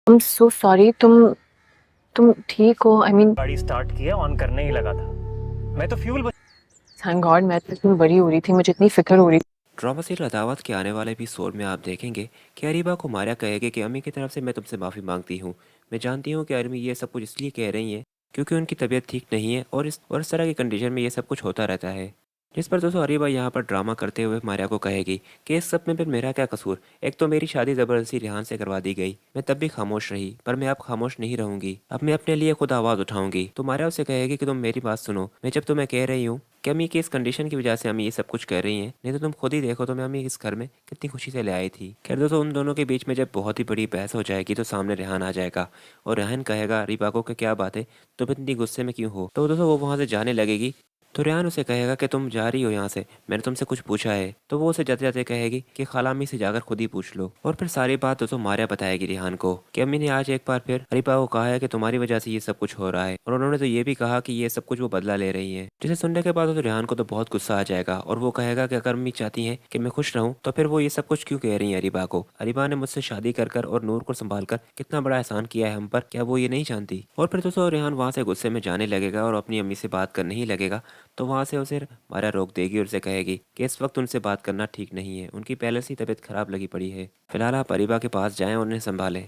I am so sorry. तुम ठीक हो? आई मीन गाड़ी स्टार्ट किया, ऑन करने ही लगा था। मैं तो फ्यूल थैंक गॉड। मैं तो इतनी बड़ी हो रही थी, मुझे इतनी फिक्र हो रही थी। ड्रामा सीरियल अदावत के आने वाले एपिसोड में आप देखेंगे कि अरीबा को मारिया कहेगी कि अम्मी की तरफ से मैं तुमसे माफ़ी मांगती हूँ। मैं जानती हूँ कि अम्मी ये सब कुछ इसलिए कह रही हैं क्योंकि उनकी तबीयत ठीक नहीं है और इस तरह की कंडीशन में ये सब कुछ होता रहता है। जिस पर दोस्तों अरीबा यहाँ पर ड्रामा करते हुए मारिया को कहेगी कि इस सब में फिर मेरा क्या कसूर। एक तो मेरी शादी ज़बरदस्ती रिहान से करवा दी गई, मैं तब भी खामोश रही, पर मैं अब खामोश नहीं रहूंगी। अब मैं अपने लिए खुद आवाज़ उठाऊंगी। तो मारिया उसे कहेगी कि तुम मेरी बात सुनो। मैं जब तुम्हें कह रही हूँ कि अम्मी की इस कंडीशन की वजह से अम्मी ये सब कुछ कर रही हैं, नहीं तो तुम खुद ही देखो तो मैं अम्मी इस घर में कितनी खुशी से ले आई थी। खैर दोस्तों उन दोनों के बीच में जब बहुत ही बड़ी बहस हो जाएगी तो सामने रेहान आ जाएगा और रेहान कहेगा अरीबा को कि क्या बात है, तुम इतनी गुस्से में क्यों हो। तो दोस्तों वो वहाँ से जाने लगेगी तो रेहान उसे कहेगा कि तुम जा रही हो यहाँ से, मैंने तुमसे कुछ पूछा है। तो वो उसे जाते जाते कहेगी कि खाला अम्मी से जाकर खुद ही पूछ लो। और फिर सारी बात दोस्तों मारिया बताएगी रेहान को कि अम्मी ने आज एक बार फिर अरीबा को कहा है कि तुम्हारी वजह से ये सब कुछ हो रहा है, और उन्होंने तो ये भी कहा कि ये सब कुछ वो बदला ले रही है। जिसे सुनने के बाद तो रेहान को तो बहुत गुस्सा आ जाएगा और वो कहेगा कि अगर अम्मी चाहती हैं कि मैं खुश रहूं तो फिर वो ये सब कुछ क्यों कह रही है अरीबा को। अरीबा ने मुझसे शादी कर और नूर को संभाल कर कितना बड़ा एहसान किया है हम पर, क्या वो ये नहीं जानती। और फिर दोस्तों रेहान वहाँ से गुस्से में जाने लगेगा और अपनी अम्मी से बात करने ही लगेगा। तो वहाँ से उसे मारिया रोक देगी और उसे कहेगी कि इस वक्त उनसे बात करना ठीक नहीं है, उनकी पहले से ही तबीयत खराब लगी पड़ी है। फिलहाल आप अरीबा के पास जाएं और उन्हें संभालें।